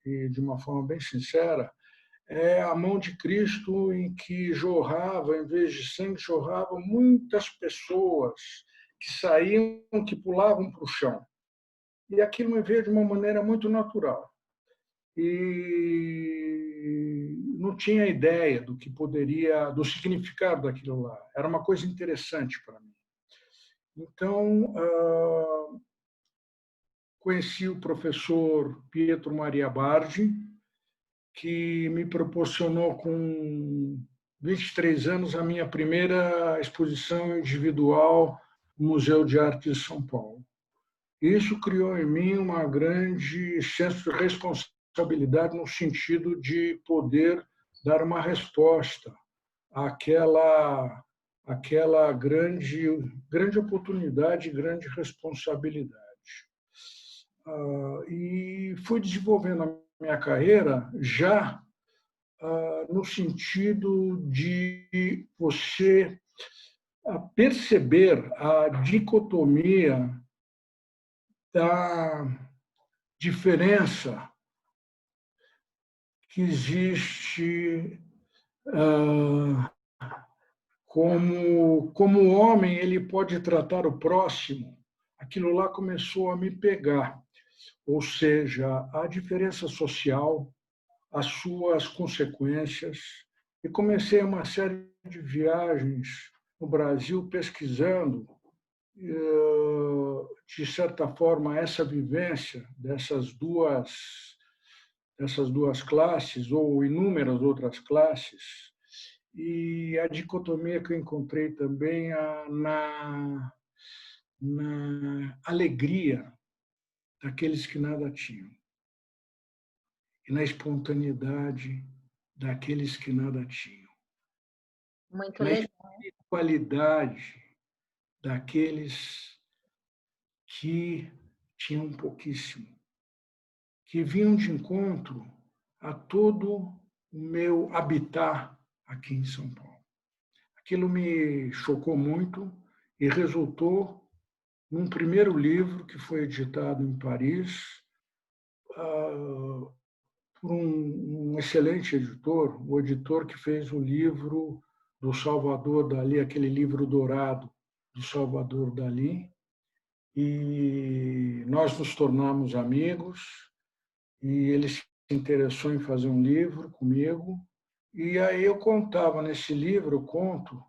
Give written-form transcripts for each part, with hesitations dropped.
e de uma forma bem sincera, é a mão de Cristo em que jorrava, em vez de sangue, jorravam muitas pessoas que saíam, que pulavam para o chão. E aquilo me veio de uma maneira muito natural. E não tinha ideia do que poderia, do significado daquilo lá. Era uma coisa interessante para mim. Então, conheci o professor Pietro Maria Bardi, que me proporcionou com 23 anos a minha primeira exposição individual no Museu de Arte de São Paulo. Isso criou em mim uma grande senso de responsabilidade no sentido de poder dar uma resposta àquela grande oportunidade, grande responsabilidade. E fui desenvolvendo a minha carreira já no sentido de você perceber a dicotomia da diferença que existe como o homem ele pode tratar o próximo. Aquilo lá começou a me pegar, ou seja, a diferença social, as suas consequências, e comecei uma série de viagens no Brasil pesquisando, de certa forma, essa vivência dessas duas classes, ou inúmeras outras classes, e a dicotomia que eu encontrei também na alegria daqueles que nada tinham e na espontaneidade daqueles que nada tinham, Muito na legal. espiritualidade daqueles que tinham pouquíssimo, que vinham de encontro a todo o meu habitat aqui em São Paulo. Aquilo me chocou muito e resultou num primeiro livro que foi editado em Paris por um excelente editor, o editor que fez o livro do Salvador Dalí, aquele livro dourado do Salvador Dalí, e nós nos tornamos amigos, e ele se interessou em fazer um livro comigo, e aí eu contava nesse livro, eu conto,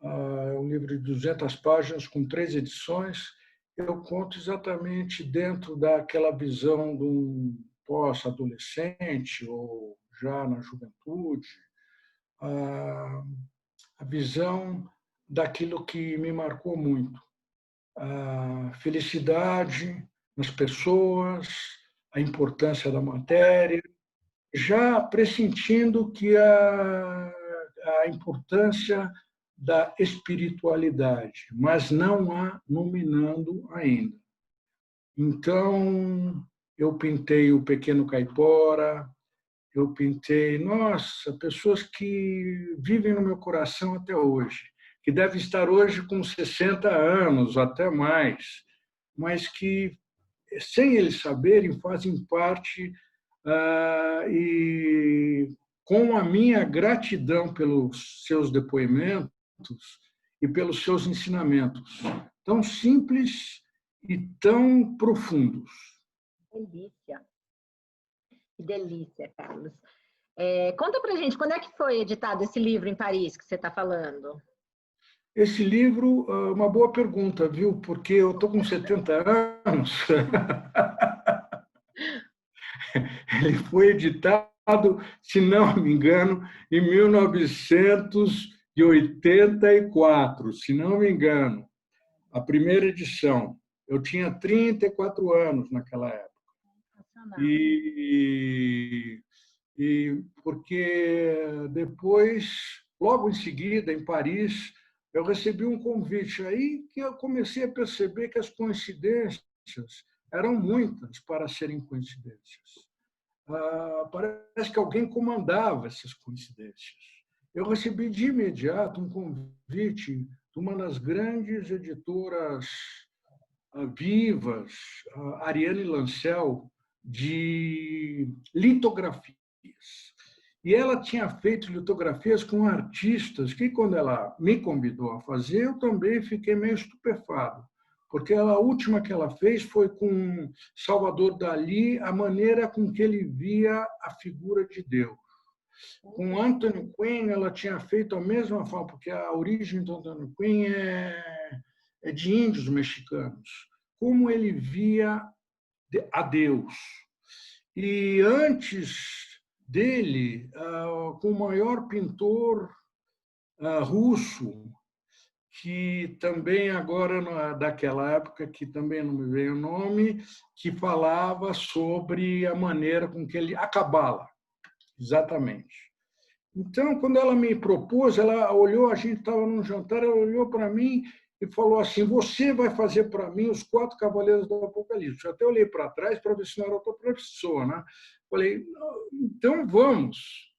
um livro de 200 páginas, com 3 edições, eu conto exatamente dentro daquela visão de um pós-adolescente ou já na juventude, a visão daquilo que me marcou muito. A felicidade nas pessoas, a importância da matéria, já pressentindo que a importância da espiritualidade, mas não a nominando ainda. Então, eu pintei o Pequeno Caipora, eu pintei, nossa, pessoas que vivem no meu coração até hoje, que devem estar hoje com 60 anos, até mais, mas que, sem eles saberem, fazem parte e com a minha gratidão pelos seus depoimentos e pelos seus ensinamentos, tão simples e tão profundos. Delícia. Que delícia, Carlos. Conta pra gente, quando é que foi editado esse livro em Paris que você está falando? Esse livro, uma boa pergunta, viu? Porque eu estou com 70 anos. Ele foi editado, se não me engano, em 1984, se não me engano, a primeira edição. Eu tinha 34 anos naquela época. E porque depois, logo em seguida, em Paris, eu recebi um convite aí que eu comecei a perceber que as coincidências eram muitas para serem coincidências. Parece que alguém comandava essas coincidências. Eu recebi de imediato um convite de uma das grandes editoras vivas, a Ariane Lancel, de litografias. E ela tinha feito litografias com artistas que, quando ela me convidou a fazer, eu também fiquei meio estupefado, porque a última que ela fez foi com Salvador Dalí, a maneira com que ele via a figura de Deus. Com Anthony Quinn, ela tinha feito a mesma forma, porque a origem do Anthony Quinn é de índios mexicanos, como ele via a Deus. E antes dele, com o maior pintor russo, que também agora, daquela época, que também não me veio o nome, que falava sobre a maneira com que ele... A Cabala, exatamente. Então, quando ela me propôs, ela olhou, a gente estava num jantar, ela olhou para mim e falou assim: você vai fazer para mim os 4 Cavaleiros do Apocalipse. Eu até olhei para trás para ver se não era outra pessoa, né? Falei, então vamos.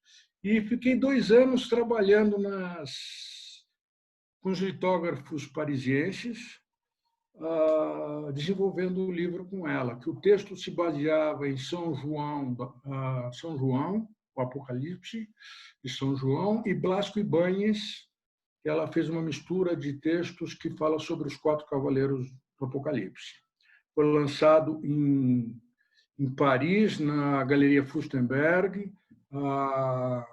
E fiquei 2 anos trabalhando com os litógrafos parisienses, desenvolvendo o livro com ela, que o texto se baseava em São João, o Apocalipse de São João, e Blasco Ibáñez, que ela fez uma mistura de textos que fala sobre os 4 cavaleiros do Apocalipse. Foi lançado em Paris, na Galeria Furstenberg. A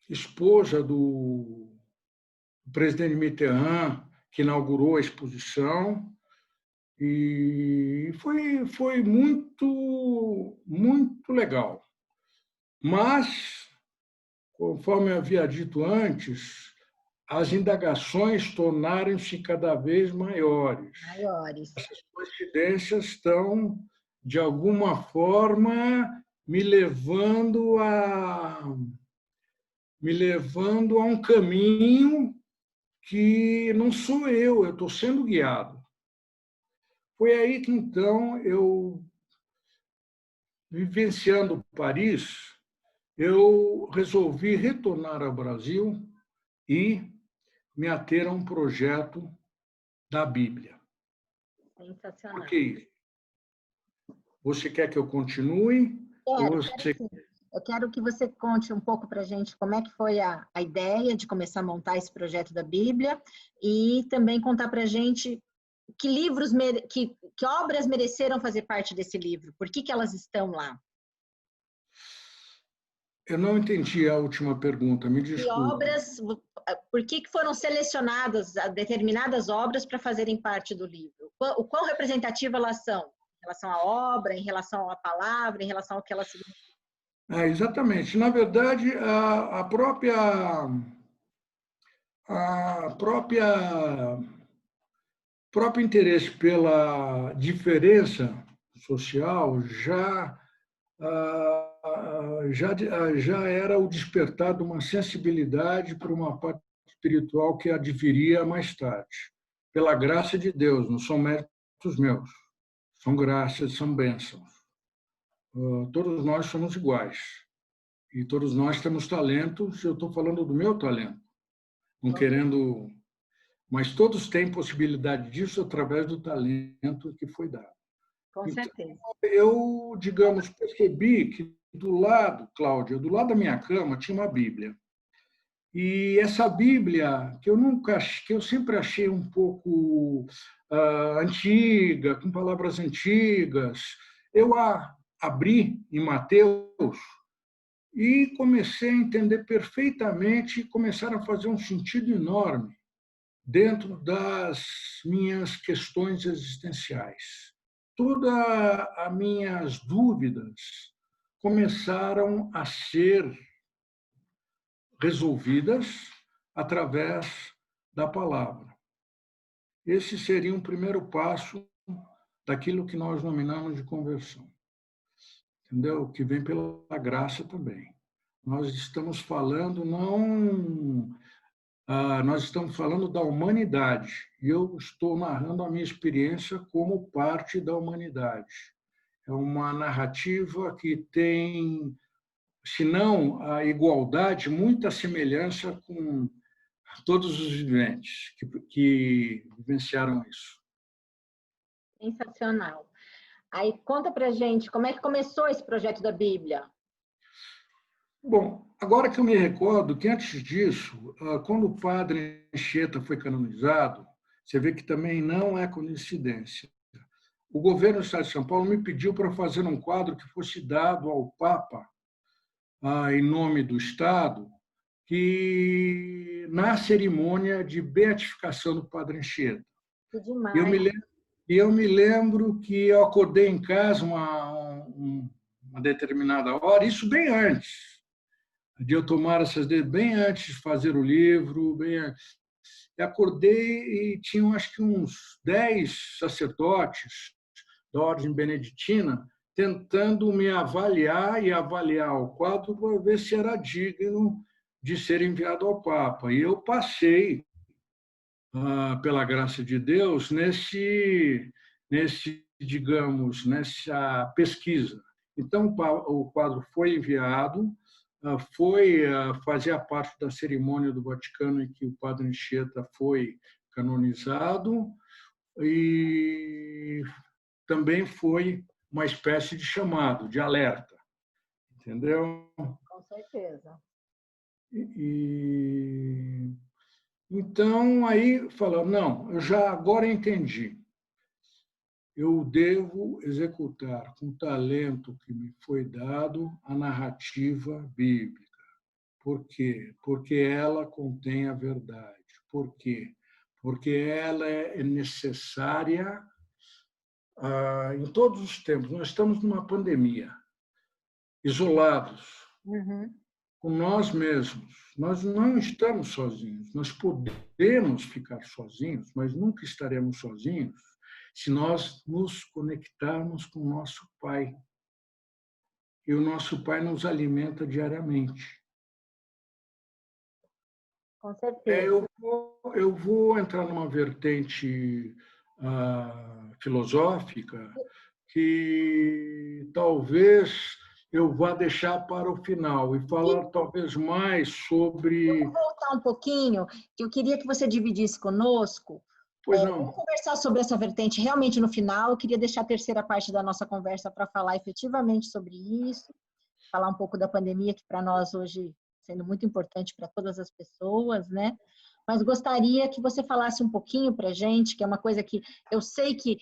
esposa do presidente Mitterrand, que inaugurou a exposição, e foi muito, muito legal. Mas, conforme eu havia dito antes, as indagações tornaram-se cada vez maiores. Essas coincidências estão, de alguma forma, me levando a um caminho que não sou eu estou sendo guiado. Foi aí que, então, eu, vivenciando Paris, eu resolvi retornar ao Brasil e me ater a um projeto da Bíblia. Sensacional. Por que isso? Você quer que eu continue? Quero sim. Eu quero que você conte um pouco para a gente como é que foi a ideia de começar a montar esse projeto da Bíblia e também contar para a gente que livros, que obras mereceram fazer parte desse livro, por que elas estão lá? Eu não entendi a última pergunta, me desculpe. Que obras, por que foram selecionadas determinadas obras para fazerem parte do livro? O quão representativas elas são? Em relação à obra, em relação à palavra, em relação ao que elas significam? Exatamente. Na verdade, próprio interesse pela diferença social já era o despertar de uma sensibilidade para uma parte espiritual que adviria mais tarde. Pela graça de Deus, não são méritos meus, são graças, são bênçãos. Todos nós somos iguais e todos nós temos talentos. Eu estou falando do meu talento, não querendo, mas todos têm possibilidade disso através do talento que foi dado. Com certeza. Então, eu, digamos, percebi que do lado, Cláudia, do lado da minha cama tinha uma Bíblia. E essa Bíblia, que eu sempre achei um pouco antiga, com palavras antigas, eu a abri em Mateus e comecei a entender perfeitamente, e começaram a fazer um sentido enorme dentro das minhas questões existenciais. Todas as minhas dúvidas começaram a ser resolvidas através da palavra. Esse seria um primeiro passo daquilo que nós nominamos de conversão. Entendeu? Que vem pela graça também. Nós estamos falando nós estamos falando da humanidade, e eu estou narrando a minha experiência como parte da humanidade. É uma narrativa que tem, se não a igualdade, muita semelhança com todos os viventes que vivenciaram isso. Sensacional. Aí conta pra gente como é que começou esse projeto da Bíblia. Bom, agora que eu me recordo que antes disso, quando o padre Anchieta foi canonizado, você vê que também não é coincidência. O governo do Estado de São Paulo me pediu para fazer um quadro que fosse dado ao Papa, em nome do Estado, que na cerimônia de beatificação do padre Anchieta. Que Eu demais. me lembro, eu me lembro que eu acordei em casa uma determinada hora, isso bem antes de eu tomar essas decisões, bem antes de fazer o livro, bem antes. Eu acordei e tinham acho que uns 10 sacerdotes da ordem beneditina tentando me avaliar e avaliar o quadro para ver se era digno de ser enviado ao Papa. E eu passei, pela graça de Deus, digamos, nessa pesquisa. Então, o quadro foi enviado, foi fazer parte da cerimônia do Vaticano em que o padre Anchieta foi canonizado e também foi uma espécie de chamado, de alerta, entendeu? Com certeza. E então aí falou, não, eu já agora entendi. Eu devo executar com o talento que me foi dado a narrativa bíblica. Por quê? Porque ela contém a verdade. Por quê? Porque ela é necessária em todos os tempos. Nós estamos numa pandemia, isolados, com nós mesmos. Nós não estamos sozinhos. Nós podemos ficar sozinhos, mas nunca estaremos sozinhos se nós nos conectarmos com o nosso Pai. E o nosso Pai nos alimenta diariamente. Com certeza. Eu vou entrar numa vertente filosófica que talvez eu vá deixar para o final e falar talvez mais sobre... Vamos voltar um pouquinho, que eu queria que você dividisse conosco. Pois Vamos não. conversar sobre essa vertente realmente no final. Eu queria deixar a terceira parte da nossa conversa para falar efetivamente sobre isso, falar um pouco da pandemia, que para nós hoje sendo muito importante para todas as pessoas, né? Mas gostaria que você falasse um pouquinho para a gente, que é uma coisa que eu sei que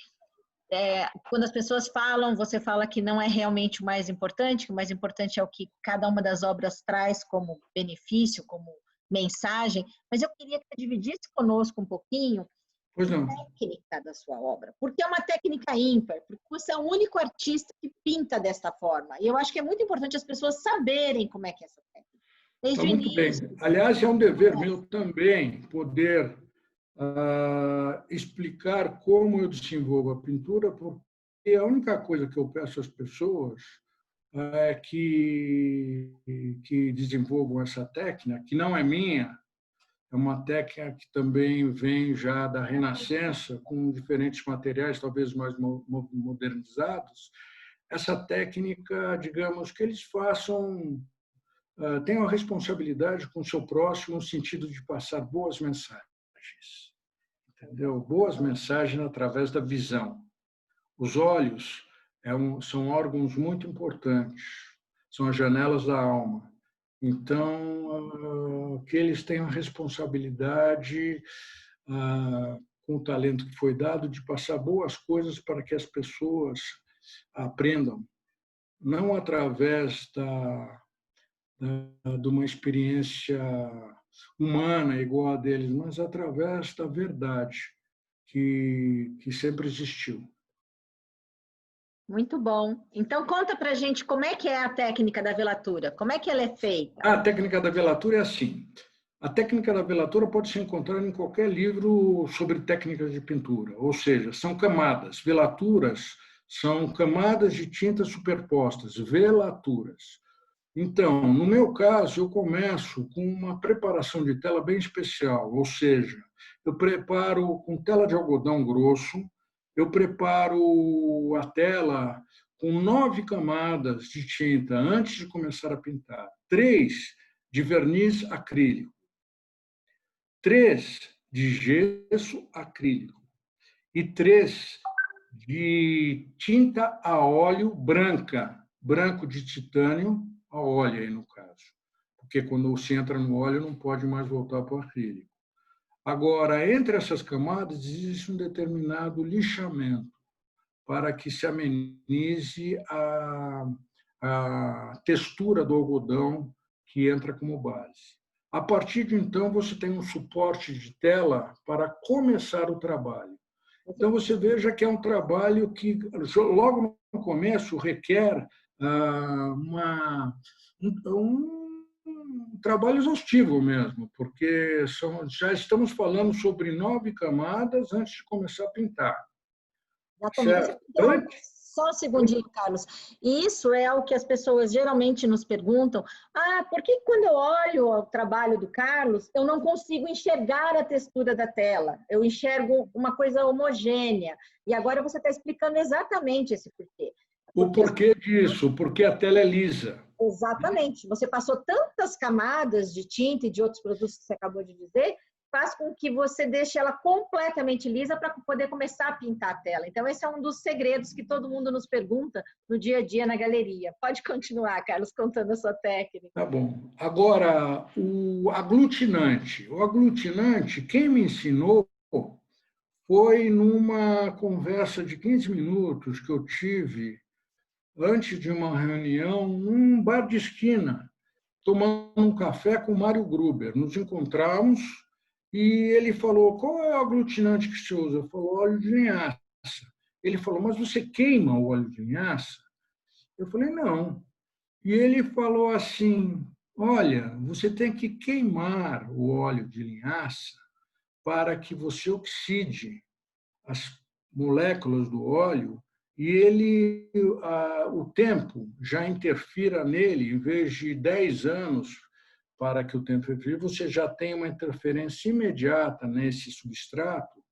quando as pessoas falam, você fala que não é realmente o mais importante, que o mais importante é o que cada uma das obras traz como benefício, como mensagem, mas eu queria que você dividisse conosco um pouquinho Pois a não. técnica da sua obra, porque é uma técnica ímpar, porque você é o único artista que pinta desta forma, e eu acho que é muito importante as pessoas saberem como é que é essa técnica. Desde Está o muito bem. início. Aliás, é um dever meu também poder explicar como eu desenvolvo a pintura, porque a única coisa que eu peço às pessoas é que desenvolvam essa técnica, que não é minha, é uma técnica que também vem já da Renascença, com diferentes materiais, talvez mais modernizados. Essa técnica, digamos, que eles façam, tenham a responsabilidade com o seu próximo no sentido de passar boas mensagens. Entendeu? Boas mensagens através da visão. Os olhos são órgãos muito importantes, são as janelas da alma. Então, que eles tenham a responsabilidade, com o talento que foi dado, de passar boas coisas para que as pessoas aprendam, não através de uma experiência humana igual a deles, mas através da verdade que sempre existiu. Muito bom. Então, conta pra gente como é que é a técnica da velatura, como é que ela é feita? A técnica da velatura é assim. A técnica da velatura pode ser encontrada em qualquer livro sobre técnicas de pintura, ou seja, são camadas. Velaturas são camadas de tintas superpostas, velaturas. Então, no meu caso, eu começo com uma preparação de tela bem especial, ou seja, eu preparo com tela de algodão grosso, eu preparo a tela com 9 camadas de tinta antes de começar a pintar, 3 de verniz acrílico, 3 de gesso acrílico e 3 de tinta a óleo branca, branco de titânio a óleo, aí no caso. Porque quando você entra no óleo, não pode mais voltar para o acrílico. Agora, entre essas camadas, existe um determinado lixamento para que se amenize a textura do algodão que entra como base. A partir de então, você tem um suporte de tela para começar o trabalho. Então, você veja que é um trabalho que, logo no começo, requer um trabalho exaustivo mesmo, porque já estamos falando sobre 9 camadas antes de começar a pintar. Exatamente. Só um segundinho, Carlos. Isso é o que as pessoas geralmente nos perguntam. Por que quando eu olho o trabalho do Carlos, eu não consigo enxergar a textura da tela? Eu enxergo uma coisa homogênea. E agora você está explicando exatamente esse porquê. O porquê disso? Porque a tela é lisa. Exatamente. Você passou tantas camadas de tinta e de outros produtos que você acabou de dizer, faz com que você deixe ela completamente lisa para poder começar a pintar a tela. Então, esse é um dos segredos que todo mundo nos pergunta no dia a dia na galeria. Pode continuar, Carlos, contando a sua técnica. Tá bom. Agora, o aglutinante. O aglutinante, quem me ensinou foi numa conversa de 15 minutos que eu tive antes de uma reunião num bar de esquina, tomando um café com o Mário Gruber. Nos encontramos e ele falou, qual é o aglutinante que você usa? Eu falei, óleo de linhaça. Ele falou, mas você queima o óleo de linhaça? Eu falei, não. E ele falou assim, olha, você tem que queimar o óleo de linhaça para que você oxide as moléculas do óleo e ele, o tempo já interfira nele, em vez de 10 anos para que o tempo interfira, você já tem uma interferência imediata nesse substrato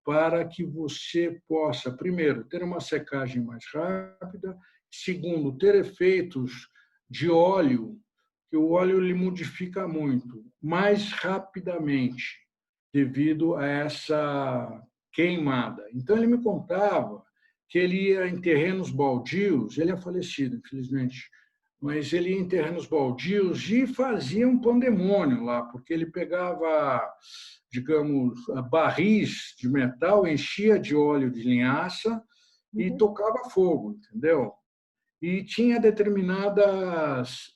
para que você possa, primeiro, ter uma secagem mais rápida, segundo, ter efeitos de óleo, que o óleo ele modifica muito, mais rapidamente, devido a essa queimada. Então, ele me contava que ele ia em terrenos baldios, ele é falecido, infelizmente, mas ele ia em terrenos baldios e fazia um pandemônio lá, porque ele pegava, digamos, barris de metal, enchia de óleo de linhaça e tocava fogo, entendeu? E tinha determinados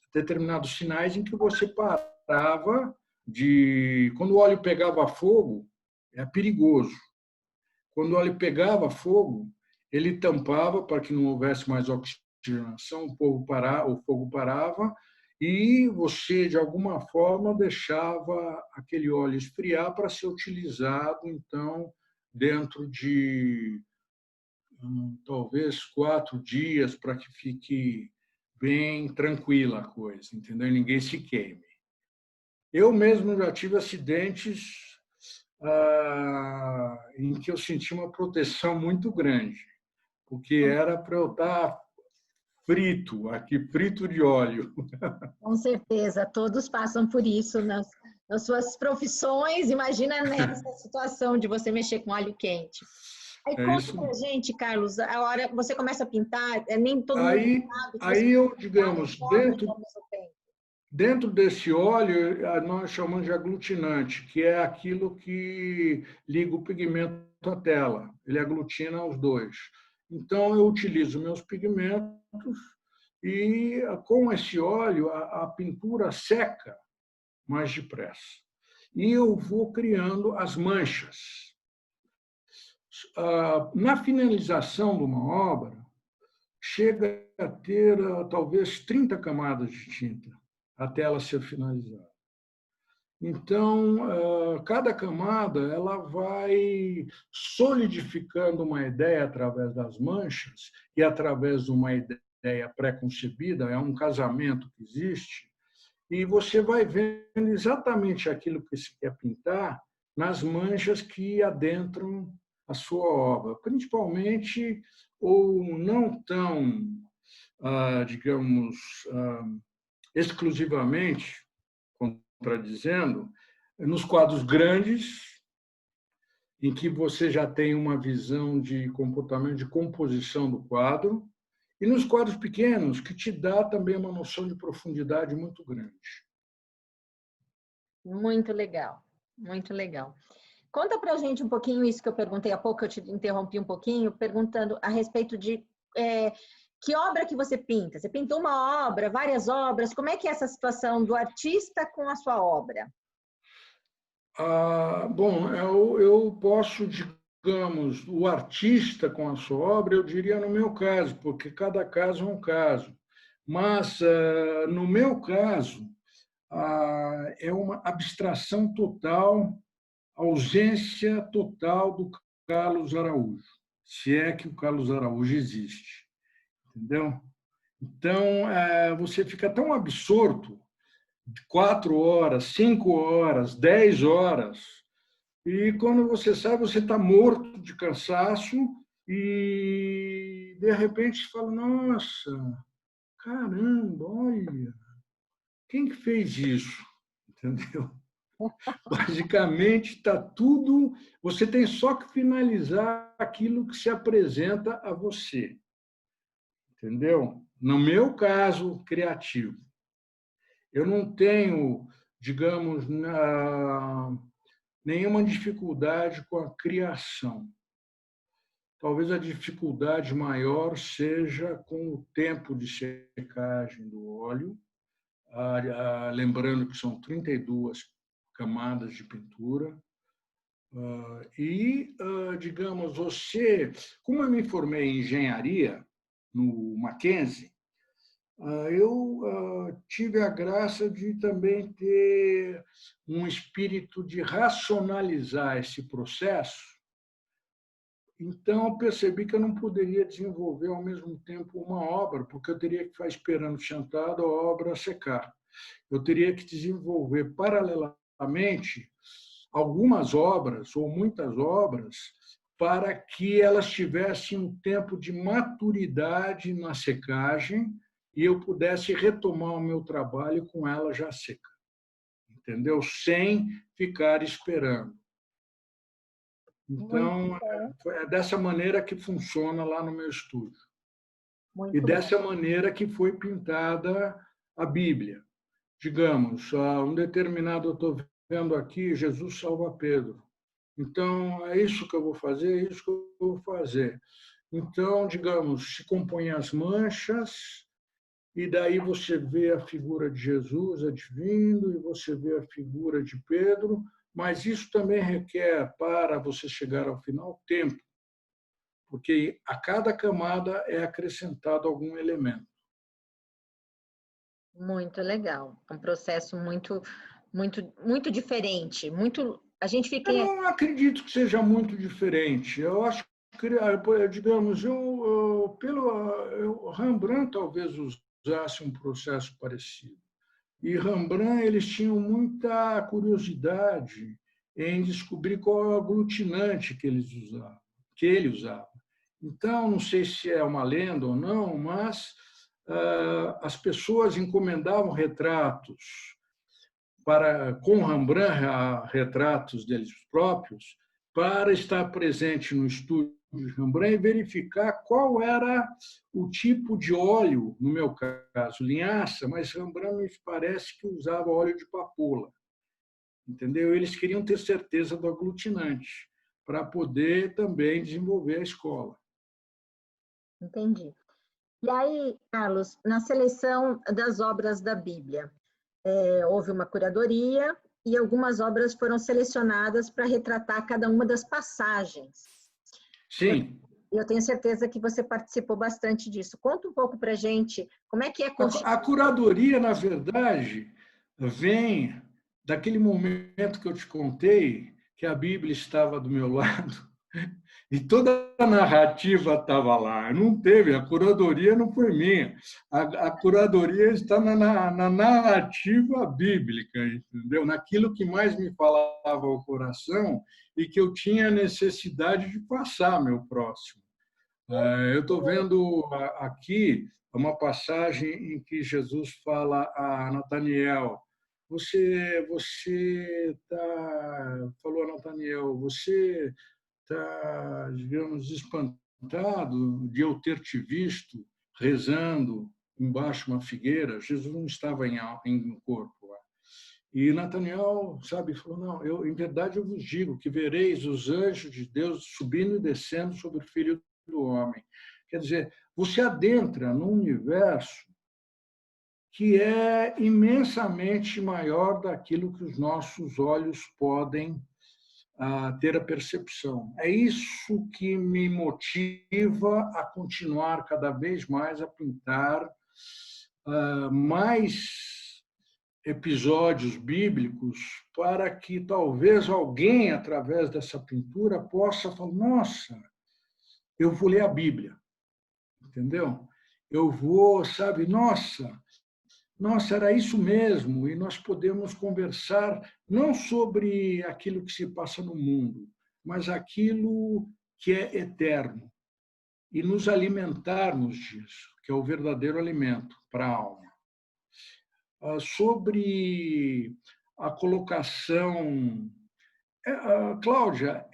sinais em que você parava de... Quando o óleo pegava fogo, é perigoso. Quando o óleo pegava fogo, ele tampava para que não houvesse mais oxigenação, o fogo parava e você, de alguma forma, deixava aquele óleo esfriar para ser utilizado, então, dentro de talvez 4 dias, para que fique bem tranquila a coisa, entendeu? E ninguém se queime. Eu mesmo já tive acidentes em que eu senti uma proteção muito grande, porque era para eu estar frito de óleo. Com certeza, todos passam por isso nas suas profissões. Imagina nessa situação de você mexer com óleo quente. Aí conta pra gente, Carlos, a hora você começa a pintar, nem todo mundo sabe que aí eu, digamos, tempo. Dentro desse óleo, nós chamamos de aglutinante, que é aquilo que liga o pigmento à tela. Ele aglutina os dois. Então, eu utilizo meus pigmentos e, com esse óleo, a pintura seca mais depressa. E eu vou criando as manchas. Na finalização de uma obra, chega a ter talvez 30 camadas de tinta até ela ser finalizada. Então, cada camada ela vai solidificando uma ideia através das manchas e através de uma ideia pré-concebida, é um casamento que existe, e você vai vendo exatamente aquilo que se quer pintar nas manchas que adentram a sua obra, principalmente ou não tão, digamos, exclusivamente, contradizendo, nos quadros grandes em que você já tem uma visão de comportamento, de composição do quadro, e nos quadros pequenos, que te dá também uma noção de profundidade muito grande. Muito legal, muito legal. Conta pra gente um pouquinho isso que eu perguntei há pouco, eu te interrompi um pouquinho, perguntando a respeito de que obra que você pinta? Você pintou uma obra, várias obras, como é que é essa situação do artista com a sua obra? Bom, eu posso, digamos, o artista com a sua obra, eu diria no meu caso, porque cada caso é um caso. Mas, no meu caso, é uma abstração total, ausência total do Carlos Araújo, se é que o Carlos Araújo existe, entendeu? Então, você fica tão absorto, 4 horas, 5 horas, 10 horas, e quando você sai, você está morto de cansaço e, de repente, você fala, nossa, caramba, olha, quem que fez isso? Entendeu? Basicamente, está tudo. Você tem só que finalizar aquilo que se apresenta a você. Entendeu? No meu caso, criativo. Eu não tenho, digamos, nenhuma dificuldade com a criação. Talvez a dificuldade maior seja com o tempo de secagem do óleo, lembrando que são 32 camadas de pintura. E, digamos, como eu me formei em engenharia no Mackenzie, eu tive a graça de também ter um espírito de racionalizar esse processo. Então, eu percebi que eu não poderia desenvolver ao mesmo tempo uma obra, porque eu teria que ficar esperando sentado a obra secar. Eu teria que desenvolver paralelamente algumas obras, ou muitas obras, para que elas tivessem um tempo de maturidade na secagem e eu pudesse retomar o meu trabalho com ela já seca, entendeu? Sem ficar esperando. Então, é dessa maneira que funciona lá no meu estúdio. E dessa maneira que foi pintada a Bíblia. Digamos, um determinado, eu estou vendo aqui, Jesus salva Pedro. Então, é isso que eu vou fazer, é isso que eu vou fazer. Então, digamos, se compõem as manchas, e daí você vê a figura de Jesus advindo, e você vê a figura de Pedro, mas isso também requer, para você chegar ao final, tempo, porque a cada camada é acrescentado algum elemento. Muito legal, é um processo muito diferente, a gente fica. Eu não acredito que seja muito diferente. Eu acho que, digamos, Rembrandt talvez usasse um processo parecido. E Rembrandt, eles tinham muita curiosidade em descobrir qual é o aglutinante que ele usava. Então, não sei se é uma lenda ou não, mas as pessoas encomendavam retratos com Rembrandt, retratos deles próprios, para estar presente no estúdio de Rembrandt e verificar qual era o tipo de óleo, no meu caso, linhaça, mas Rembrandt me parece que usava óleo de papoula. Entendeu? Eles queriam ter certeza do aglutinante para poder também desenvolver a escola. Entendi. E aí, Carlos, na seleção das obras da Bíblia, houve uma curadoria e algumas obras foram selecionadas para retratar cada uma das passagens. Sim. Eu tenho certeza que você participou bastante disso. Conta um pouco para a gente como é que é A curadoria, na verdade, vem daquele momento que eu te contei, que a Bíblia estava do meu lado e toda a narrativa estava lá. Não teve, a curadoria não foi minha. A curadoria está na narrativa bíblica, entendeu? Naquilo que mais me falava ao coração e que eu tinha necessidade de passar ao meu próximo. Eu estou vendo aqui uma passagem em que Jesus fala a Nataniel: você falou a Nathaniel, você está, digamos, espantado de eu ter te visto rezando embaixo de uma figueira. Jesus não estava em corpo lá. E Nathaniel, sabe, falou, não, em verdade eu vos digo que vereis os anjos de Deus subindo e descendo sobre o Filho do Homem. Quer dizer, você adentra num universo que é imensamente maior daquilo que os nossos olhos podem ter a percepção. É isso que me motiva a continuar cada vez mais a pintar mais episódios bíblicos para que talvez alguém, através dessa pintura, possa falar, nossa, eu vou ler a Bíblia, entendeu? Eu vou, sabe, nossa, era isso mesmo, e nós podemos conversar não sobre aquilo que se passa no mundo, mas aquilo que é eterno, e nos alimentarmos disso, que é o verdadeiro alimento para a alma. Sobre a colocação... Cláudia,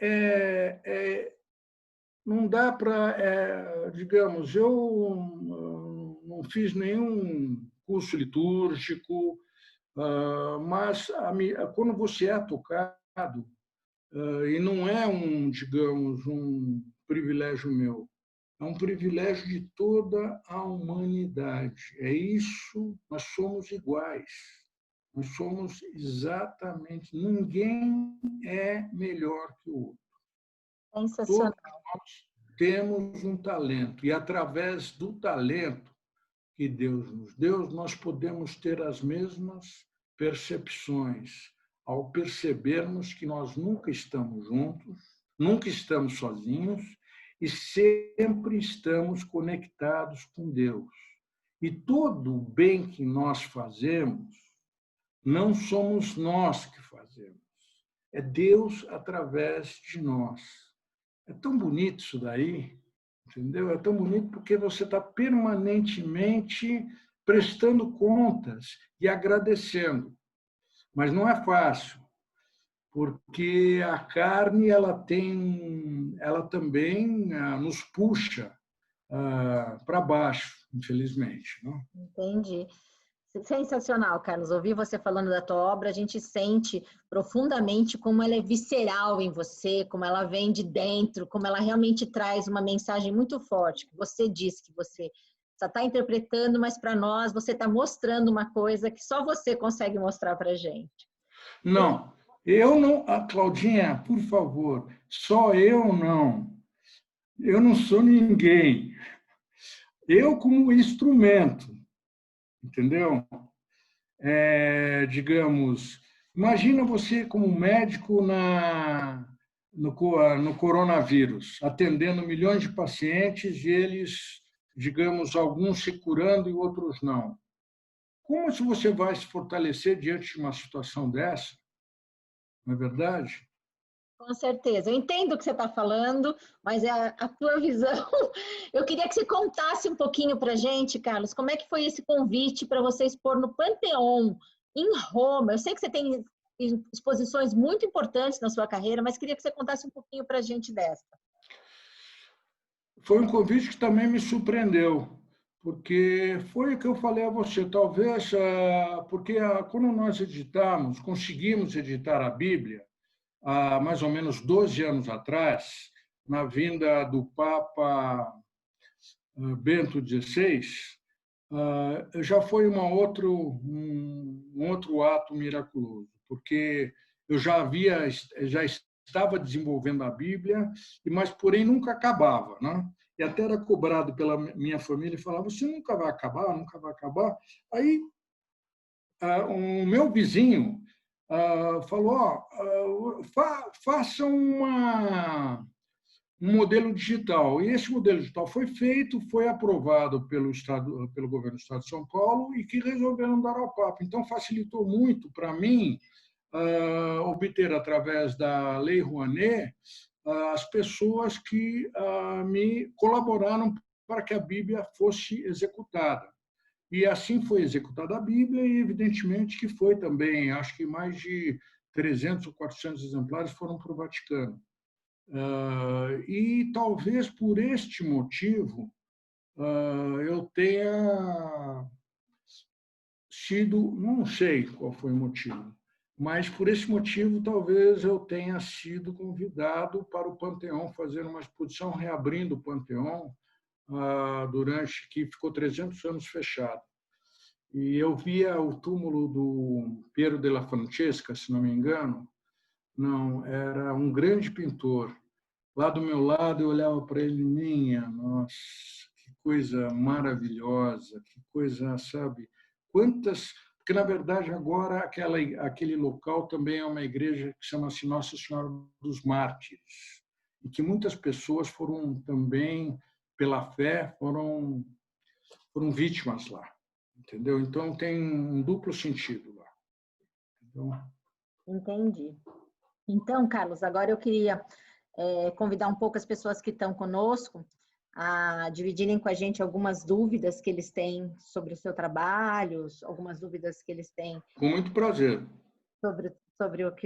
não dá para... digamos, eu não fiz nenhum curso litúrgico, mas quando você é tocado, e não é digamos, um privilégio meu, é um privilégio de toda a humanidade. É isso, nós somos iguais. Nós somos exatamente, ninguém é melhor que o outro. Sensacional. Todos nós temos um talento, e através do talento que Deus nos deu, nós podemos ter as mesmas percepções, ao percebermos que nós nunca estamos juntos, nunca estamos sozinhos e sempre estamos conectados com Deus. E todo o bem que nós fazemos, não somos nós que fazemos, é Deus através de nós. É tão bonito isso daí, entendeu? É tão bonito porque você está permanentemente prestando contas e agradecendo. Mas não é fácil, porque a carne ela também nos puxa para baixo, infelizmente. Não? Entendi. Sensacional, Carlos. Ouvir você falando da tua obra, a gente sente profundamente como ela é visceral em você, como ela vem de dentro, como ela realmente traz uma mensagem muito forte. Você disse que você só está interpretando, mas para nós você está mostrando uma coisa que só você consegue mostrar para a gente. Não, eu não... Claudinha, por favor, só eu não. Eu não sou ninguém. Eu como instrumento, entendeu? Digamos, imagina você como médico no coronavírus, atendendo milhões de pacientes e eles, digamos, alguns se curando e outros não. Como se você vai se fortalecer diante de uma situação dessa? Não é verdade? Com certeza. Eu entendo o que você está falando, mas é a tua visão. Eu queria que você contasse um pouquinho para a gente, Carlos, como é que foi esse convite para você expor no Panteão, em Roma. Eu sei que você tem exposições muito importantes na sua carreira, mas queria que você contasse um pouquinho para a gente dessa. Foi um convite que também me surpreendeu, porque foi o que eu falei a você, talvez porque quando nós conseguimos editar a Bíblia, há mais ou menos 12 anos atrás, na vinda do Papa Bento XVI, já foi um outro ato miraculoso, porque eu já estava desenvolvendo a Bíblia, mas porém nunca acabava, né? E até era cobrado pela minha família e falava: você nunca vai acabar, nunca vai acabar. Aí o meu vizinho falou: faça um modelo digital. E esse modelo digital foi aprovado pelo governo do Estado de São Paulo e que resolveram dar ao Papa. Então, facilitou muito para mim obter, através da Lei Rouanet, as pessoas que me colaboraram para que a Bíblia fosse executada. E assim foi executada a Bíblia e, evidentemente, que foi também, acho que mais de 300 ou 400 exemplares foram para o Vaticano. E talvez por este motivo eu tenha sido, não sei qual foi o motivo, mas por esse motivo talvez eu tenha sido convidado para o Panteão fazer uma exposição reabrindo o Panteão durante que ficou 300 anos fechado. E eu via o túmulo do Piero della Francesca, se não me engano, não, era um grande pintor. Lá do meu lado eu olhava para ele, minha, nossa, que coisa maravilhosa, que coisa, sabe? Quantas, porque na verdade agora aquele local também é uma igreja que chama-se Nossa Senhora dos Mártires, e que muitas pessoas foram também pela fé foram vítimas lá, entendeu? Então tem um duplo sentido lá. Entendeu? Entendi. Então, Carlos, agora eu queria convidar um pouco as pessoas que estão conosco a dividirem com a gente algumas dúvidas que eles têm sobre o seu trabalho, algumas dúvidas que eles têm. Com muito prazer. Sobre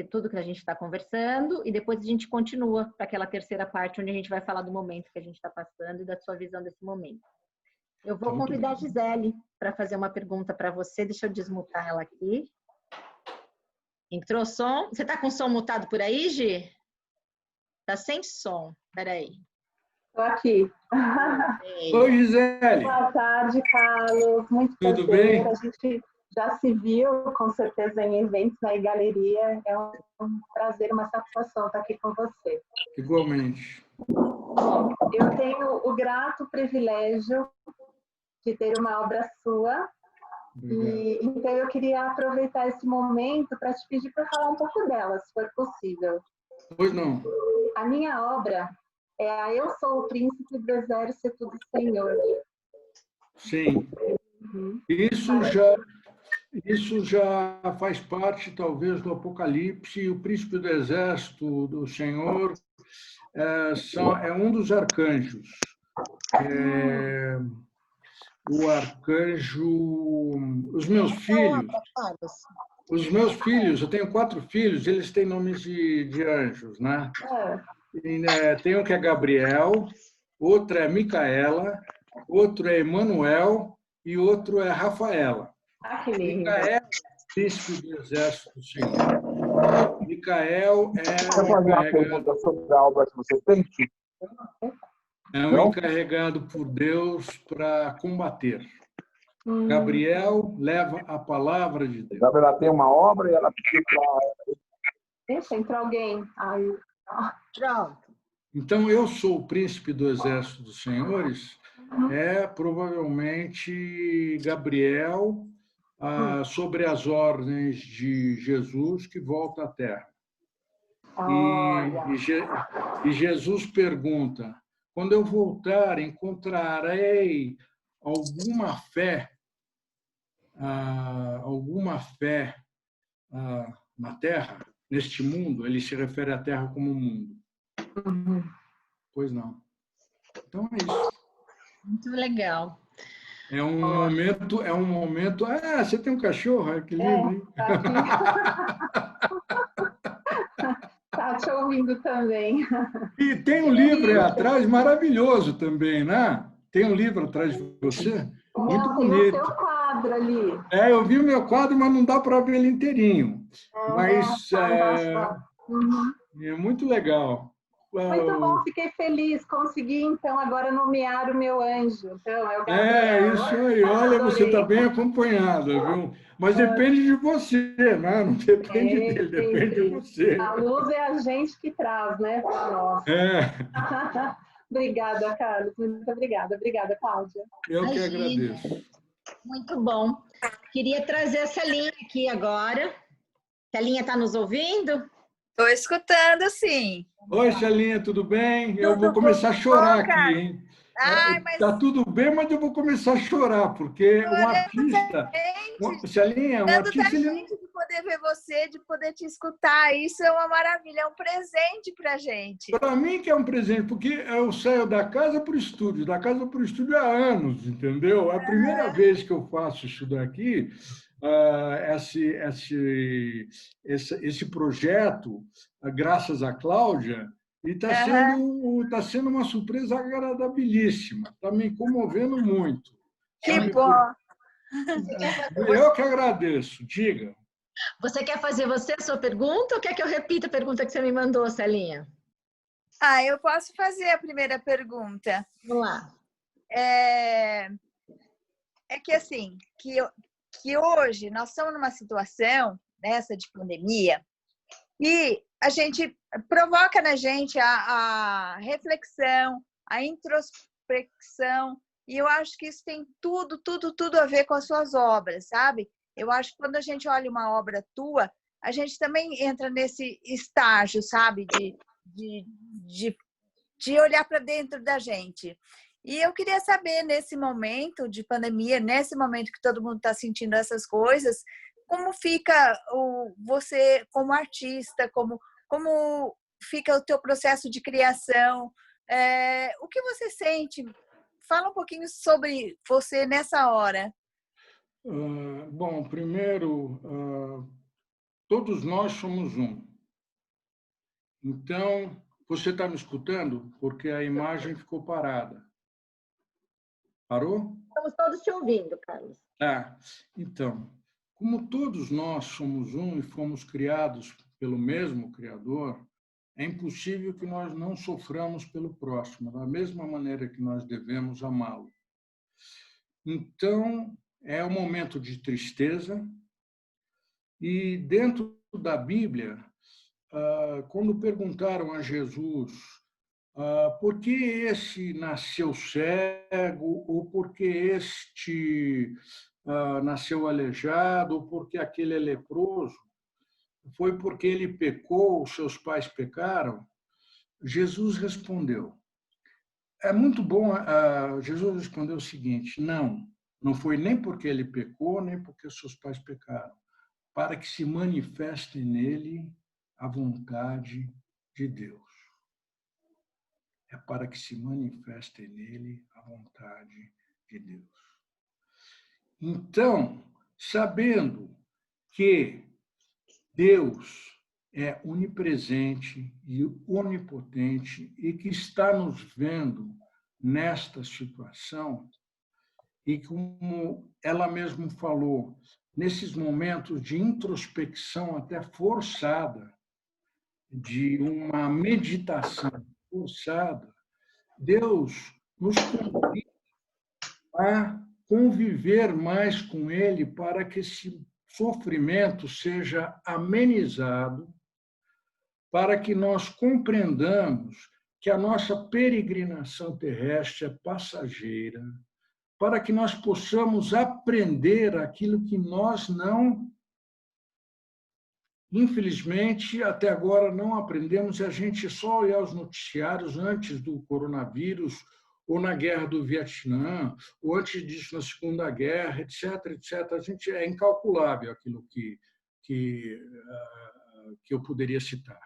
tudo que a gente está conversando, e depois a gente continua para aquela terceira parte, onde a gente vai falar do momento que a gente está passando e da sua visão desse momento. Eu vou convidar a Gisele para fazer uma pergunta para você. Deixa eu desmutar ela aqui. Entrou som? Você está com som mutado por aí, Gi? Está sem som. Espera aí. Estou aqui. Oi, Gisele. Boa tarde, Carlos. Muito Tudo prazer. bem? A gente já se viu, com certeza, em eventos na galeria. É um prazer, uma satisfação estar aqui com você. Igualmente. Eu tenho o grato privilégio de ter uma obra sua. Então, eu queria aproveitar esse momento para te pedir para falar um pouco dela, se for possível. Pois não. A minha obra é a Eu Sou o Príncipe do Exército do Senhor. Sim. Isso já faz parte, talvez, do Apocalipse. O príncipe do exército do Senhor é um dos arcanjos. O arcanjo... Os meus filhos, eu tenho 4 filhos, eles têm nomes de anjos, né? Tem um que é Gabriel, outro é Micaela, outro é Emanuel e outro é Rafaela. Que lindo. Micael, príncipe do exército do Senhor. Micael Quer fazer uma pergunta sobre a obra que você tem? é um encarregado por Deus para combater. Gabriel leva a palavra de Deus. Ela tem uma obra e ela pediu para... Deixa, entrou alguém. Pronto. Então, eu sou o príncipe do exército dos senhores, provavelmente Gabriel sobre as ordens de Jesus que volta à Terra. E Jesus pergunta, quando eu voltar, encontrarei alguma fé na Terra, neste mundo? Ele se refere à Terra como mundo. Pois não. Então é isso. Muito legal. É um momento. Ah, você tem um cachorro? Que lindo, hein? Tá te ouvindo também. E tem um livro aí atrás maravilhoso também, né? Tem um livro atrás de você? Muito bonito. Tem o seu quadro ali. Eu vi o meu quadro, mas não dá para ver ele inteirinho. Mas é muito legal. Muito bom, fiquei feliz. Consegui, então, agora nomear o meu anjo. Então, é o Gabriel. Isso aí. Olha, você está bem acompanhada, viu? Mas depende de você, né? Não depende dele, depende de você. A luz é a gente que traz, né, para nós. Obrigada, Carlos. Muito obrigada. Obrigada, Cláudia. Eu que agradeço. Muito bom. Queria trazer essa linha aqui agora. A linha está nos ouvindo? Estou escutando, sim. Oi, Xalinha, tudo bem? Eu vou começar a chorar aqui, hein? Tá tudo bem, mas eu vou começar a chorar, porque um artista... Xalinha, um artista... De poder poder ver você, de poder te escutar. Isso é uma maravilha, é um presente para a gente. Para mim que é um presente, porque eu saio da casa para o estúdio, da casa para o estúdio há anos, entendeu? A primeira vez que eu faço isso daqui, esse projeto, graças à Cláudia, e tá sendo uma surpresa agradabilíssima, está me comovendo muito. Que bom! Eu que agradeço, diga. Você quer fazer a sua pergunta ou quer que eu repita a pergunta que você me mandou, Celinha? Eu posso fazer a primeira pergunta. Vamos lá. É que assim, que hoje nós estamos numa situação dessa de pandemia e a gente provoca na gente a reflexão, a introspecção, e eu acho que isso tem tudo a ver com as suas obras, sabe? Eu acho que quando a gente olha uma obra tua, a gente também entra nesse estágio, sabe? De olhar para dentro da gente. E eu queria saber, nesse momento de pandemia, nesse momento que todo mundo está sentindo essas coisas, como fica você como artista, como fica o teu processo de criação, o que você sente? Fala um pouquinho sobre você nessa hora. Bom, primeiro, todos nós somos um. Então, você está me escutando? Porque a imagem ficou parada. Parou? Estamos todos te ouvindo, Carlos. Então, como todos nós somos um e fomos criados pelo mesmo Criador, é impossível que nós não soframos pelo próximo, da mesma maneira que nós devemos amá-lo. Então, é um momento de tristeza, e dentro da Bíblia, quando perguntaram a Jesus por que esse nasceu cego, ou por que este nasceu aleijado, ou por que aquele é leproso, foi porque ele pecou, os seus pais pecaram? Jesus respondeu. É muito bom, Jesus respondeu o seguinte: não foi nem porque ele pecou, nem porque os seus pais pecaram, para que se manifeste nele a vontade de Deus. É para que se manifeste nele a vontade de Deus. Então, sabendo que Deus é onipresente e onipotente e que está nos vendo nesta situação, e como ela mesma falou, nesses momentos de introspecção até forçada, de uma meditação forçada, Deus nos convida a conviver mais com Ele para que esse sofrimento seja amenizado, para que nós compreendamos que a nossa peregrinação terrestre é passageira, para que nós possamos aprender aquilo que nós não, infelizmente, até agora não aprendemos, e a gente só olhar os noticiários antes do coronavírus, ou na guerra do Vietnã, ou antes disso na Segunda Guerra, etc., etc. A gente é incalculável aquilo que eu poderia citar.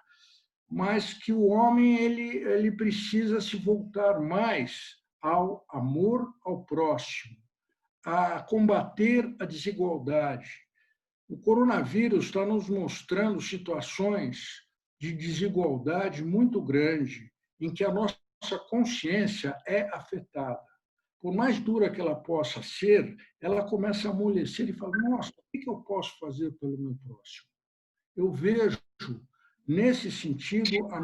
Mas que o homem ele precisa se voltar mais ao amor ao próximo, a combater a desigualdade. O coronavírus está nos mostrando situações de desigualdade muito grande, em que a nossa consciência é afetada. Por mais dura que ela possa ser, ela começa a amolecer e fala: nossa, o que eu posso fazer pelo meu próximo? Eu vejo, nesse sentido, a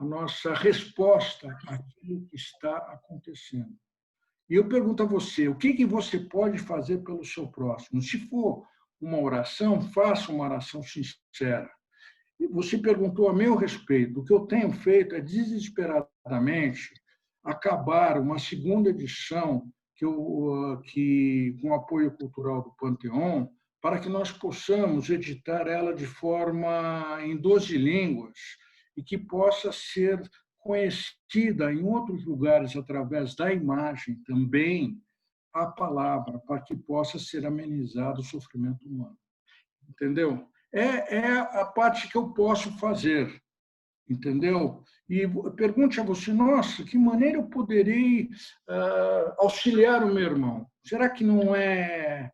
nossa resposta àquilo que está acontecendo. E eu pergunto a você, o que você pode fazer pelo seu próximo? Se for uma oração, faça uma oração sincera. Você perguntou a meu respeito. O que eu tenho feito é desesperadamente acabar uma segunda edição com apoio cultural do Panteão, para que nós possamos editar ela de forma em 12 línguas e que possa ser conhecida em outros lugares através da imagem também, a palavra, para que possa ser amenizado o sofrimento humano. entendeu? É a parte que eu posso fazer, entendeu? E pergunte a você, nossa, que maneira eu poderei auxiliar o meu irmão? Será que não é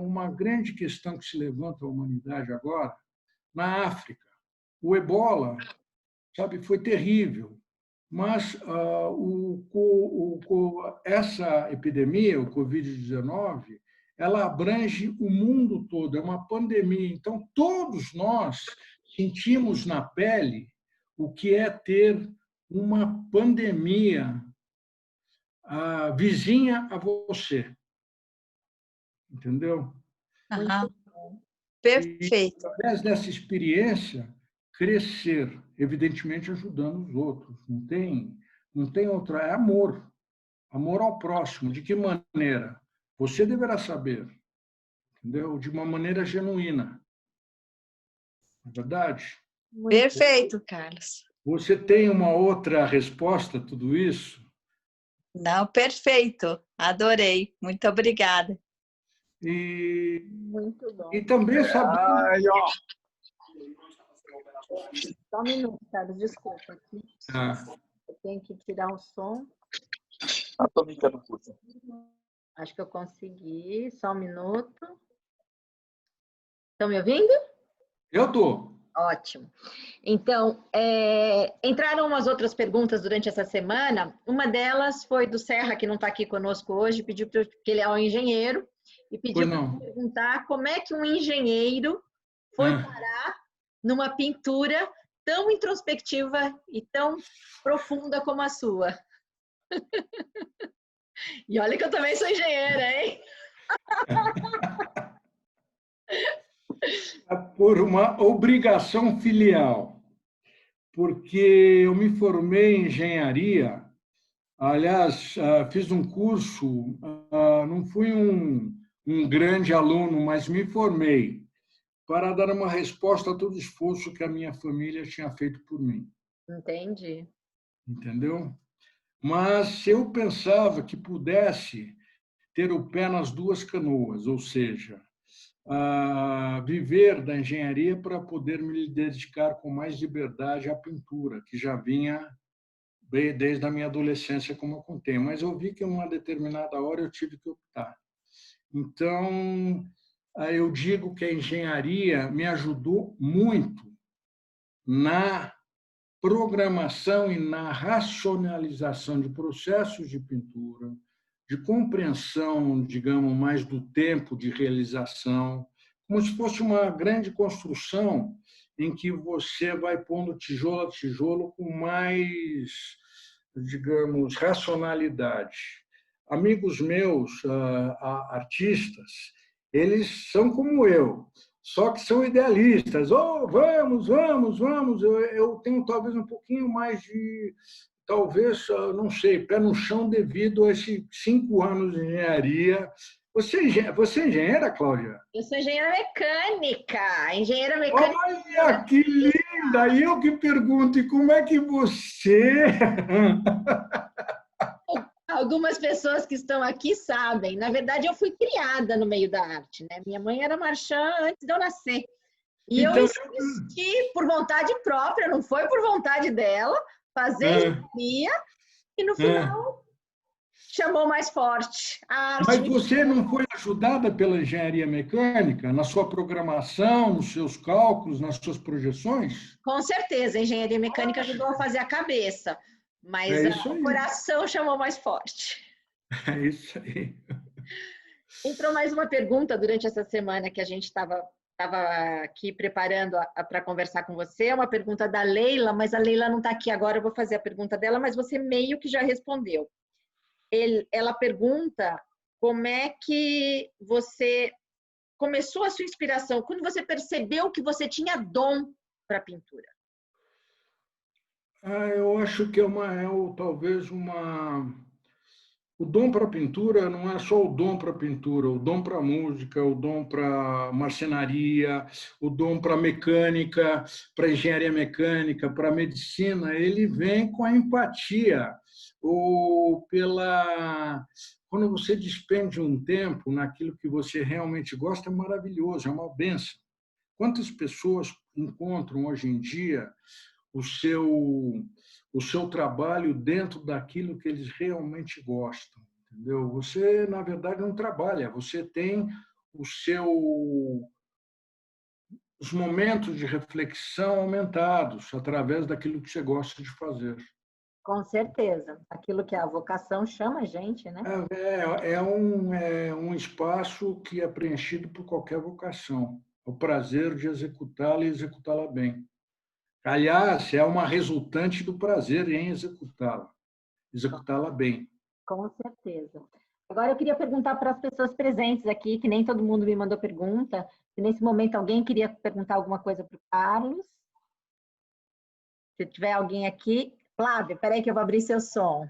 uma grande questão que se levanta a humanidade agora? Na África, o ebola, sabe, foi terrível, mas essa epidemia, o Covid-19, ela abrange o mundo todo, é uma pandemia. Então, todos nós sentimos na pele o que é ter uma pandemia vizinha a você, entendeu? Aham. E, Perfeito. através dessa experiência, crescer, evidentemente ajudando os outros. Não tem outra, é amor. Amor ao próximo. De que maneira? Você deverá saber, entendeu? De uma maneira genuína. Não é verdade? Perfeito, Carlos. Você tem uma outra resposta a tudo isso? Não, perfeito. Adorei. Muito obrigada. Muito bom. E também sabendo... Ai, ó. Só um minuto, Carlos, desculpa. Aqui. Eu tenho que tirar o som. Tô brincando, puxa. Acho que eu consegui. Só um minuto. Estão me ouvindo? Eu estou. Ótimo. Então, entraram umas outras perguntas durante essa semana. Uma delas foi do Serra, que não está aqui conosco hoje, pediu que ele é um engenheiro, e pediu para perguntar como é que um engenheiro foi parar numa pintura tão introspectiva e tão profunda como a sua. E olha que eu também sou engenheira, hein? Por uma obrigação filial, porque eu me formei em engenharia, aliás, fiz um curso, não fui um grande aluno, mas me formei para dar uma resposta a todo o esforço que a minha família tinha feito por mim. Entendi. Entendeu? Mas eu pensava que pudesse ter o pé nas duas canoas, ou seja, viver da engenharia para poder me dedicar com mais liberdade à pintura, que já vinha desde a minha adolescência, como eu contei. Mas eu vi que, em uma determinada hora, eu tive que optar. Então, eu digo que a engenharia me ajudou muito na programação e na racionalização de processos de pintura, de compreensão, digamos, mais do tempo de realização, como se fosse uma grande construção em que você vai pondo tijolo a tijolo com mais, digamos, racionalidade. Amigos meus, artistas, eles são como eu, só que são idealistas. Oh, vamos. Eu tenho talvez um pouquinho mais de, talvez, não sei, pé no chão devido a esses 5 anos de engenharia. Você é engenheira, Cláudia? Eu sou engenheira mecânica. Engenheira mecânica. Olha, que linda! E eu que pergunto, e como é que você... Algumas pessoas que estão aqui sabem. Na verdade, eu fui criada no meio da arte, né? Minha mãe era marchand antes de eu nascer. E então, eu insisti por vontade própria, não foi por vontade dela, fazer engenharia e no final chamou mais forte. A arte. Mas você não foi ajudada pela engenharia mecânica na sua programação, nos seus cálculos, nas suas projeções? Com certeza, a engenharia mecânica ajudou a fazer a cabeça, mas o coração chamou mais forte. É isso aí. Entrou mais uma pergunta durante essa semana que a gente estava aqui preparando para conversar com você. É uma pergunta da Leila, mas a Leila não está aqui agora, eu vou fazer a pergunta dela, mas você meio que já respondeu. Ela pergunta como é que você começou a sua inspiração, quando você percebeu que você tinha dom para pintura. Eu acho que talvez o dom para a pintura não é só o dom para a pintura, o dom para a música, o dom para a marcenaria, o dom para a mecânica, para a engenharia mecânica, para a medicina, ele vem com a empatia ou quando você despende um tempo naquilo que você realmente gosta, é maravilhoso, é uma bênção. Quantas pessoas encontram hoje em dia o seu trabalho dentro daquilo que eles realmente gostam, entendeu? Você, na verdade, não trabalha, você tem os momentos de reflexão aumentados através daquilo que você gosta de fazer. Com certeza. Aquilo que a vocação chama a gente, né? É um espaço que é preenchido por qualquer vocação. O prazer de executá-la e executá-la bem. Aliás, é uma resultante do prazer em executá-la bem. Com certeza. Agora eu queria perguntar para as pessoas presentes aqui, que nem todo mundo me mandou pergunta, se nesse momento alguém queria perguntar alguma coisa para o Carlos. Se tiver alguém aqui. Flávia, peraí que eu vou abrir seu som.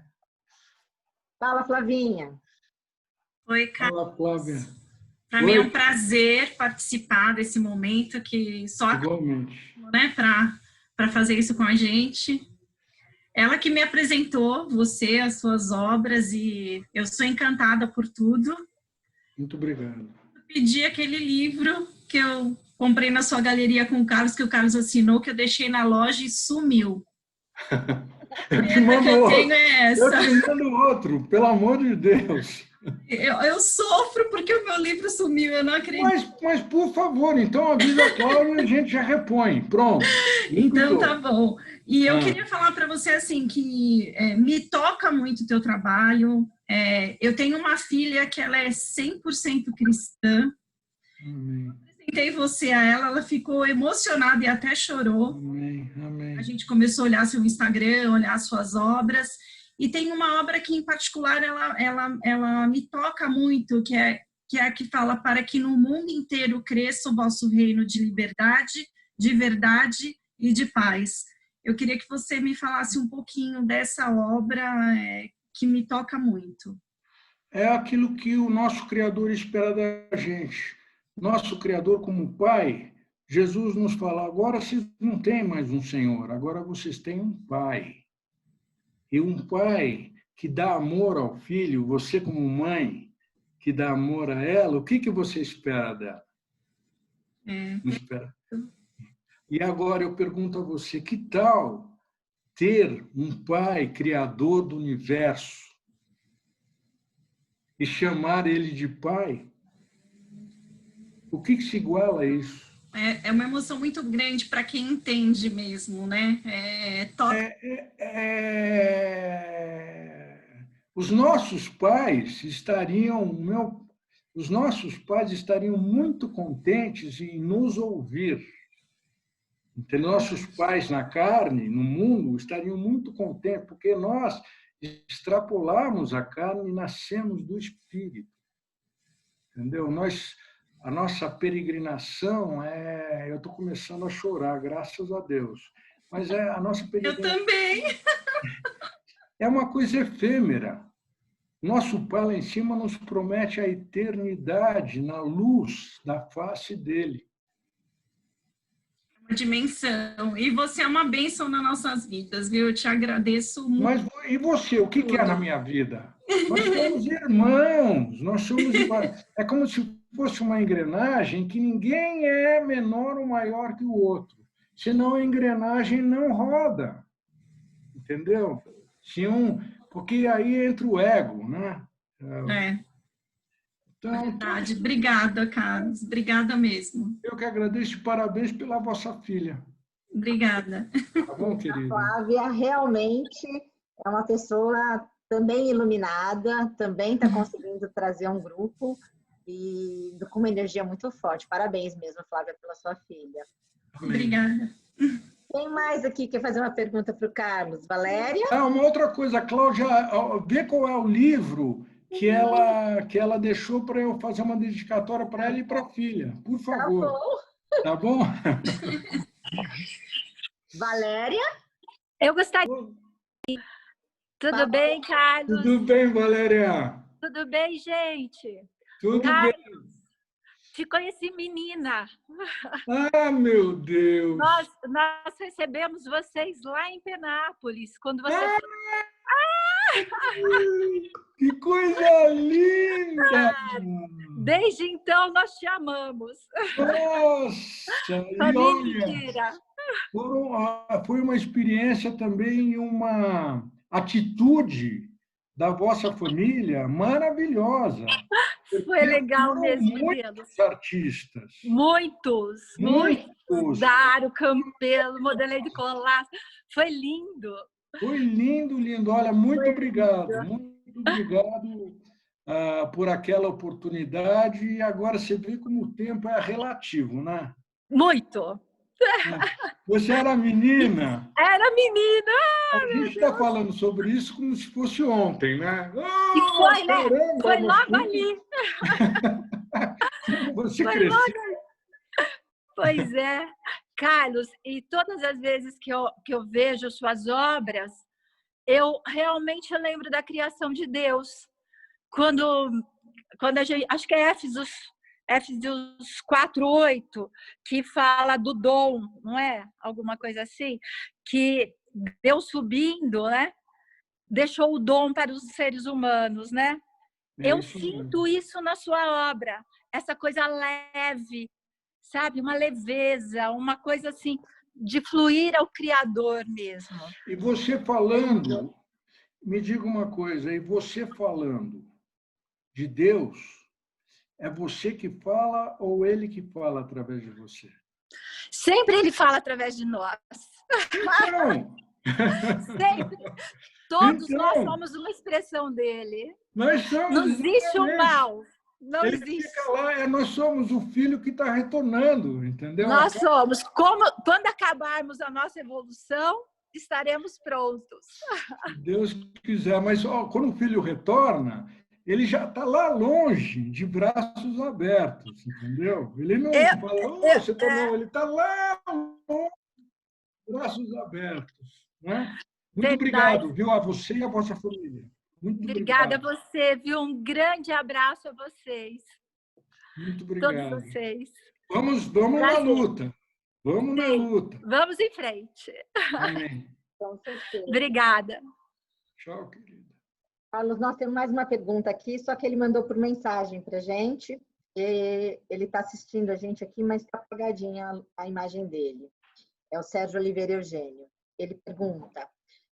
Fala, Flavinha. Oi, Carlos. Fala, Flávia. Para mim é um prazer participar desse momento que só igualmente, né, para fazer isso com a gente. Ela que me apresentou, você, as suas obras, e eu sou encantada por tudo. Muito obrigado. Eu pedi aquele livro que eu comprei na sua galeria com o Carlos, que o Carlos assinou, que eu deixei na loja e sumiu. Eu te mando outro. Eu te mando outro, pelo amor de Deus. Eu sofro porque o meu livro sumiu, eu não acredito. Mas por favor, então avisa a Cláudia e a gente já repõe. Pronto. Então tá bom. E eu queria falar para você assim que me toca muito o teu trabalho. Eu tenho uma filha que ela é 100% cristã. Amém. Apresentei você a ela, ela ficou emocionada e até chorou. Amém, amém. A gente começou a olhar seu Instagram, olhar as suas obras. E tem uma obra que, em particular, ela me toca muito, que é a que fala para que no mundo inteiro cresça o vosso reino de liberdade, de verdade e de paz. Eu queria que você me falasse um pouquinho dessa obra que me toca muito. É aquilo que o nosso Criador espera da gente. Nosso Criador como Pai, Jesus nos fala, agora vocês não têm mais um Senhor, agora vocês têm um Pai. E um pai que dá amor ao filho, você como mãe que dá amor a ela, o que você espera dela? Não espera. E agora eu pergunto a você, que tal ter um pai criador do universo e chamar ele de pai? O que se iguala a isso? É uma emoção muito grande para quem entende mesmo, né? Os nossos pais estariam muito contentes em nos ouvir. Então, nossos pais na carne, no mundo, estariam muito contentes, porque nós extrapolamos a carne e nascemos do Espírito. Entendeu? A nossa peregrinação eu estou começando a chorar, graças a Deus. Mas a nossa peregrinação... Eu também! É uma coisa efêmera. Nosso Pai lá em cima nos promete a eternidade na luz da face dele. Uma dimensão. E você é uma bênção nas nossas vidas, viu? Eu te agradeço muito. Mas e você? O que é na minha vida? Nós somos irmãos. Nós somos irmãos. É como se fosse uma engrenagem que ninguém é menor ou maior que o outro. Senão a engrenagem não roda. Entendeu? Porque aí entra o ego, né? Então, verdade. Obrigada, Carlos. Obrigada mesmo. Eu que agradeço. Parabéns pela vossa filha. Obrigada. Tá bom, querida? A Flávia realmente é uma pessoa também iluminada, também está conseguindo trazer um grupo e com uma energia muito forte. Parabéns mesmo, Flávia, pela sua filha. Amém. Obrigada. Quem mais aqui quer fazer uma pergunta para o Carlos? Valéria? Uma outra coisa, Cláudia, vê qual é o livro que ela deixou para eu fazer uma dedicatória para ela e para a filha. Por favor. Tá bom? Valéria? Eu gostaria. Tudo bem, Carlos? Tudo bem, Valéria? Tudo bem, gente? Tudo Carlos, bem. te conheci menina. Ah, meu Deus! Nós recebemos vocês lá em Penápolis, quando você... Que coisa linda! Desde então, nós te amamos. Nossa! E Família olha, inteira. foi uma experiência também, uma atitude da vossa família maravilhosa. Foi legal mesmo Muitos vê-los. artistas. Muitos. Dário, Campelo, modelei de colar. Foi lindo. Foi lindo, lindo. Olha, muito obrigado. Muito obrigado por aquela oportunidade. E agora você vê como o tempo é relativo, né? Muito. Você era menina. Era menina. A gente está falando sobre isso como se fosse ontem, né? E foi, né? Caramba, Foi logo ali. Você Foi cresceu. logo ali. Pois é. Carlos, e todas as vezes que eu vejo suas obras, eu realmente lembro da criação de Deus. Quando a gente, acho que é Éfesos 4:8, que fala do dom, não é? Alguma coisa assim, que Deus subindo, né? Deixou o dom para os seres humanos, né? Eu sinto isso na sua obra, essa coisa leve, sabe? Uma leveza, uma coisa assim, de fluir ao Criador mesmo. E você falando, me diga uma coisa, e você falando de Deus, é você que fala ou ele que fala através de você? Sempre ele fala através de nós. Então, Sempre. Todos nós somos uma expressão dele. Nós somos. Não existe o mal. Não ele existe. Fica lá, nós somos o filho que está retornando, entendeu? Nós somos. Quando acabarmos a nossa evolução, estaremos prontos. Se Deus quiser. Mas quando o filho retorna, ele já está lá longe, de braços abertos, entendeu? Ele não fala, você tá não, ele está lá longe, braços abertos. Né? Muito obrigado, viu, a você e a vossa família. Muito Obrigada obrigado. a você, viu? Um grande abraço a vocês. Muito obrigado. Todos vocês. Vamos na luta. Vamos na luta. Vamos em frente. Amém. Com certeza. Obrigada. Tchau, querida. Carlos, nós temos mais uma pergunta aqui, só que ele mandou por mensagem para a gente. Ele está assistindo a gente aqui, mas está apagadinha a imagem dele. É o Sérgio Oliveira Eugênio. Ele pergunta: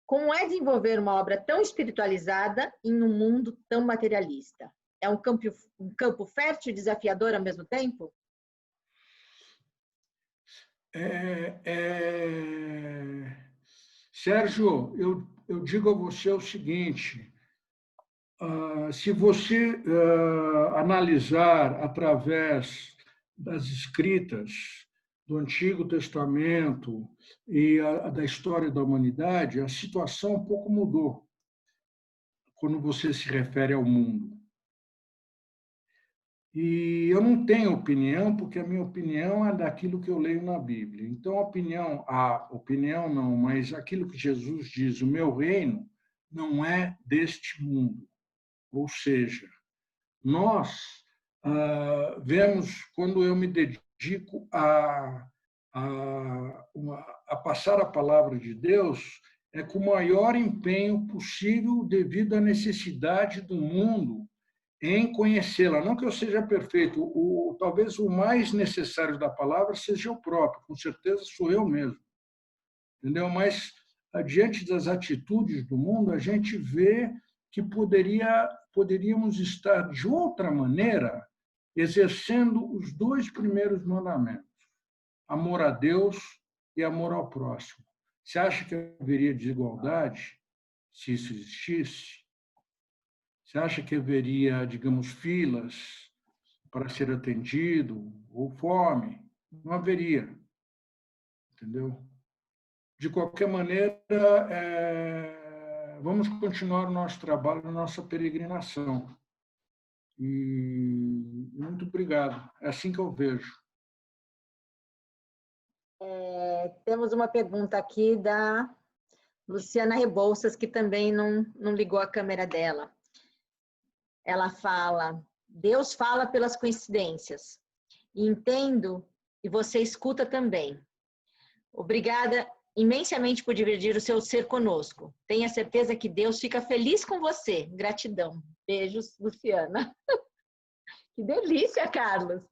como é desenvolver uma obra tão espiritualizada em um mundo tão materialista? É um campo fértil e desafiador ao mesmo tempo? Sérgio, eu digo a você o seguinte, se você analisar através das escritas do Antigo Testamento e da história da humanidade, a situação um pouco mudou quando você se refere ao mundo. E eu não tenho opinião, porque a minha opinião é daquilo que eu leio na Bíblia. Então, a opinião não, mas aquilo que Jesus diz, o meu reino não é deste mundo. Ou seja, nós vemos, quando eu me dedico a passar a palavra de Deus, é com o maior empenho possível devido à necessidade do mundo em conhecê-la. Não que eu seja perfeito, talvez o mais necessário da palavra seja eu próprio, com certeza sou eu mesmo. Entendeu? Mas, diante das atitudes do mundo, a gente vê que poderíamos estar, de outra maneira, exercendo os 2 primeiros mandamentos, amor a Deus e amor ao próximo. Você acha que haveria desigualdade se isso existisse? Você acha que haveria, digamos, filas para ser atendido ou fome? Não haveria, entendeu? De qualquer maneira, vamos continuar o nosso trabalho, a nossa peregrinação. E muito obrigado. É assim que eu vejo. Temos uma pergunta aqui da Luciana Rebouças, que também não ligou a câmera dela. Ela fala: Deus fala pelas coincidências. E entendo, e você escuta também. Obrigada imensamente por dividir o seu ser conosco. Tenha certeza que Deus fica feliz com você. Gratidão. Beijos, Luciana. Que delícia, Carlos.